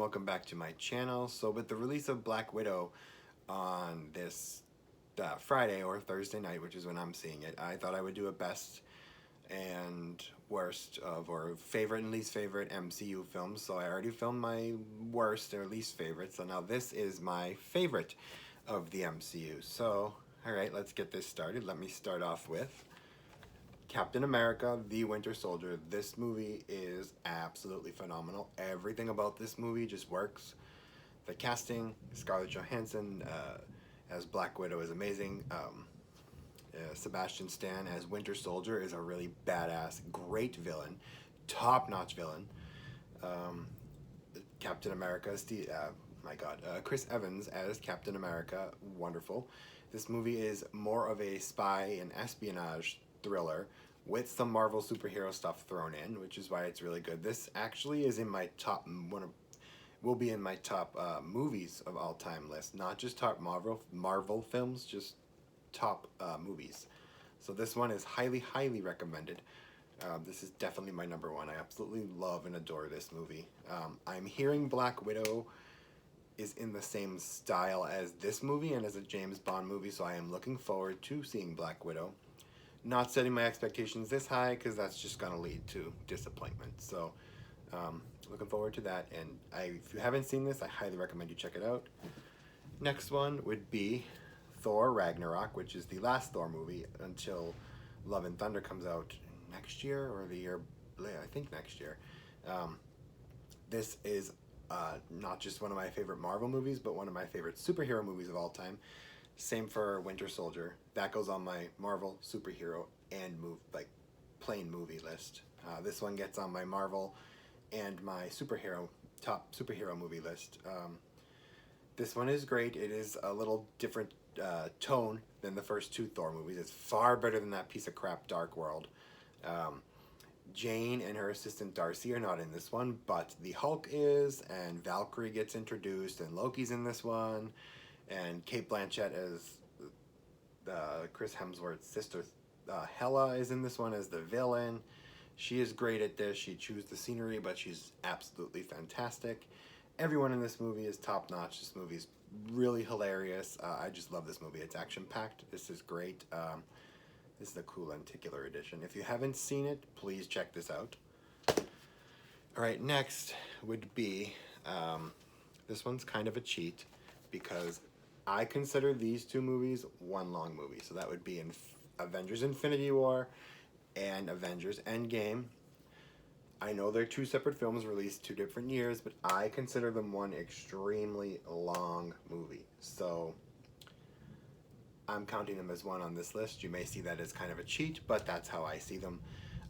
welcome back to my channel. So with the release of Black Widow on this Friday or Thursday night, which is when I'm seeing it, I thought I would do a best and worst of, or favorite and least favorite MCU films. So I already filmed my worst or least favorite, so now this is my favorite of the MCU. So alright, let's get this started. Let me start off with Captain America, The Winter Soldier. This movie is absolutely phenomenal. Everything about this movie just works. The casting, Scarlett Johansson as Black Widow is amazing. Sebastian Stan as Winter Soldier is a really badass, great villain, top-notch villain. Captain America, Chris Evans as Captain America, wonderful. This movie is more of a spy and espionage thriller with some Marvel superhero stuff thrown in, which is why it's really good. This actually is in my top will be in my top movies of all time list, not just top Marvel films, just top movies. So this one is highly recommended. This is definitely my number one. I absolutely love and adore this movie. I'm hearing Black Widow is in the same style as this movie and as a James Bond movie, so I am looking forward to seeing Black Widow. Not setting my expectations this high because that's just going to lead to disappointment. So looking forward to that. And if you haven't seen this, I highly recommend you check it out. Next one would be Thor Ragnarok, which is the last Thor movie until Love and Thunder comes out next year or the year, I think next year. This is not just one of my favorite Marvel movies, but one of my favorite superhero movies of all time. Same for Winter Soldier. That goes on my Marvel superhero and plain movie list. This one gets on my Marvel and my top superhero movie list. This one is great. It is a little different tone than the first two Thor movies. It's far better than that piece of crap Dark World. Jane and her assistant Darcy are not in this one, but the Hulk is, and Valkyrie gets introduced, and Loki's in this one, and Cate Blanchett as Chris Hemsworth's sister Hela is in this one as the villain. She is great at this. She chews the scenery, but she's absolutely fantastic. Everyone in this movie is top-notch. This movie is really hilarious. I just love this movie. It's action-packed. This is great. This is the cool lenticular edition. If you haven't seen it, please check this out. Alright, next would be, this one's kind of a cheat because I consider these two movies one long movie. So that would be Avengers Infinity War and Avengers Endgame. I know they're two separate films released 2 different years, but I consider them one extremely long movie. So I'm counting them as one on this list. You may see that as kind of a cheat, but that's how I see them.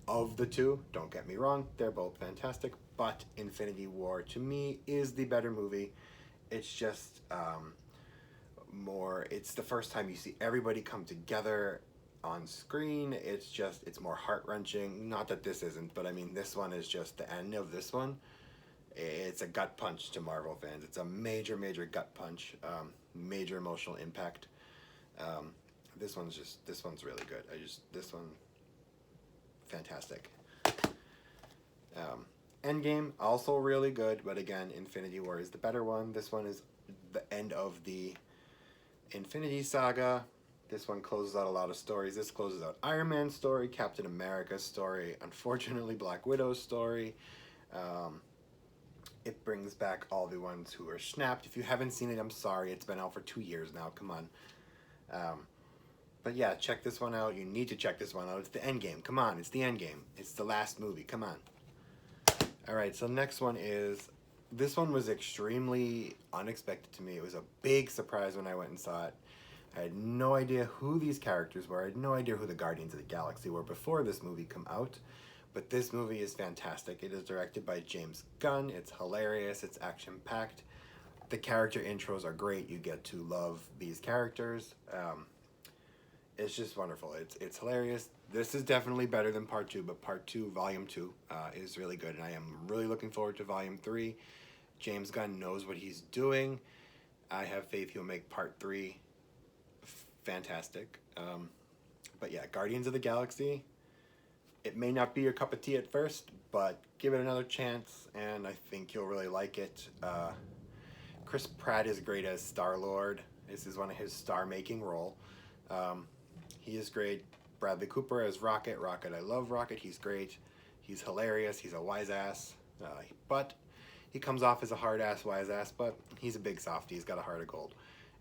Of the two, don't get me wrong, they're both fantastic, but Infinity War to me is the better movie. It's just it's the first time you see everybody come together on screen. It's more heart-wrenching. Not that this isn't, but I mean, this one is just the end of this one. It's a gut punch to Marvel fans. It's a major gut punch, major emotional impact. This one's really good. This one, fantastic. Endgame, also really good, but again, Infinity War is the better one. This one is the end of the Infinity Saga. This one closes out a lot of stories. This closes out Iron Man's story, Captain America's story, unfortunately Black Widow's story. It brings back all the ones who are snapped. If you haven't seen it, I'm sorry. It's been out for 2 years now. Come on. But yeah, check this one out. You need to check this one out. It's the Endgame. Come on, it's the Endgame. It's the last movie. Come on. Alright, so next one is, this one was extremely unexpected to me. It was a big surprise when I went and saw it. I had no idea who these characters were. I had no idea who the Guardians of the Galaxy were before this movie came out. But this movie is fantastic. It is directed by James Gunn. It's hilarious. It's action-packed. The character intros are great. You get to love these characters. It's just wonderful. It's hilarious. This is definitely better than Part 2, but Part 2, Volume 2, is really good, and I am really looking forward to Volume 3. James Gunn knows what he's doing. I have faith he'll make Part 3 fantastic. But yeah, Guardians of the Galaxy, It may not be your cup of tea at first, but give it another chance, and I think you'll really like it. Chris Pratt is great as Star-Lord. This is one of his star-making role. Um, he is great. Bradley Cooper as Rocket. Rocket, I love Rocket. He's great. He's hilarious. He's a wise ass. But he comes off as a hard ass, wise ass, but he's a big softie. He's got a heart of gold.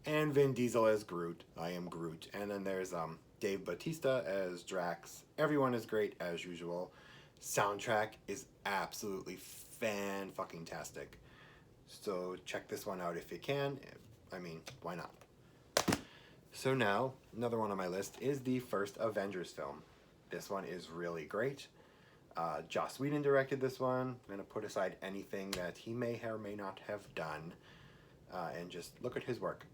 And Vin Diesel as Groot. I am Groot. And then there's Dave Bautista as Drax. Everyone is great as usual. Soundtrack is absolutely fan-fucking-tastic. So check this one out if you can. I mean, why not? So now, another one on my list is the first Avengers film. This one is really great. Joss Whedon directed this one. I'm going to put aside anything that he may or may not have done and just look at his work.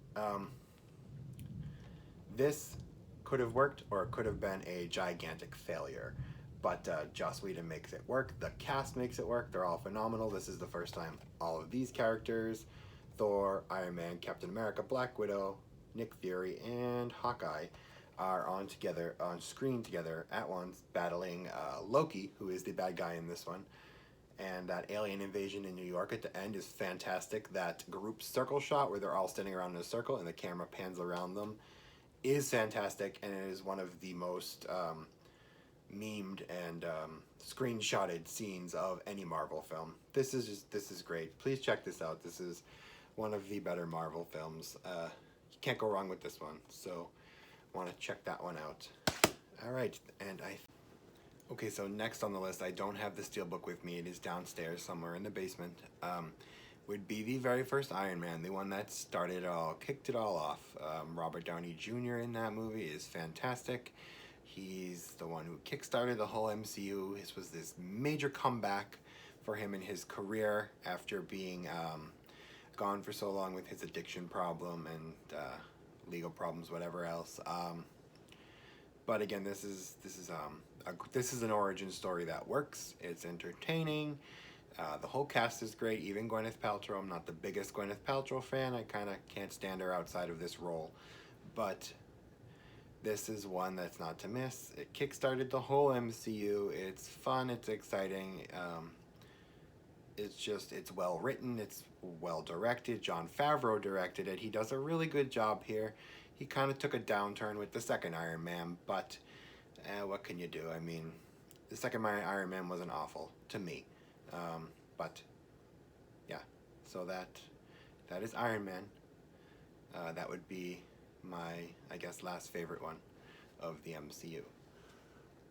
This could have worked or it could have been a gigantic failure. But Joss Whedon makes it work. The cast makes it work. They're all phenomenal. This is the first time all of these characters, Thor, Iron Man, Captain America, Black Widow, Nick Fury, and Hawkeye, are on screen together at once, battling Loki, who is the bad guy in this one. And that alien invasion in New York at the end is fantastic. That group circle shot where they're all standing around in a circle and the camera pans around them is fantastic, and it is one of the most memed and screenshotted scenes of any Marvel film. This is great. Please check this out. This is one of the better Marvel films. You can't go wrong with this one. So, want to check that one out. All right, and okay. So next on the list, I don't have the steelbook with me. It is downstairs somewhere in the basement. Would be the very first Iron Man, the one that started it all, kicked it all off. Robert Downey Jr. in that movie is fantastic. He's the one who kickstarted the whole MCU. This was this major comeback for him in his career after being gone for so long with his addiction problem and legal problems, whatever else. But again, this is an origin story that works. It's entertaining. The whole cast is great. Even Gwyneth Paltrow. I'm not the biggest Gwyneth Paltrow fan. I kind of can't stand her outside of this role, but this is one that's not to miss. It kickstarted the whole MCU. It's fun. It's exciting. It's well written. It's well directed. Jon Favreau directed it. He does a really good job here. He kind of took a downturn with the second Iron Man, but what can you do? I mean, the second Iron Man wasn't awful to me. But yeah, so that is Iron Man. That would be my, I guess, last favorite one of the MCU.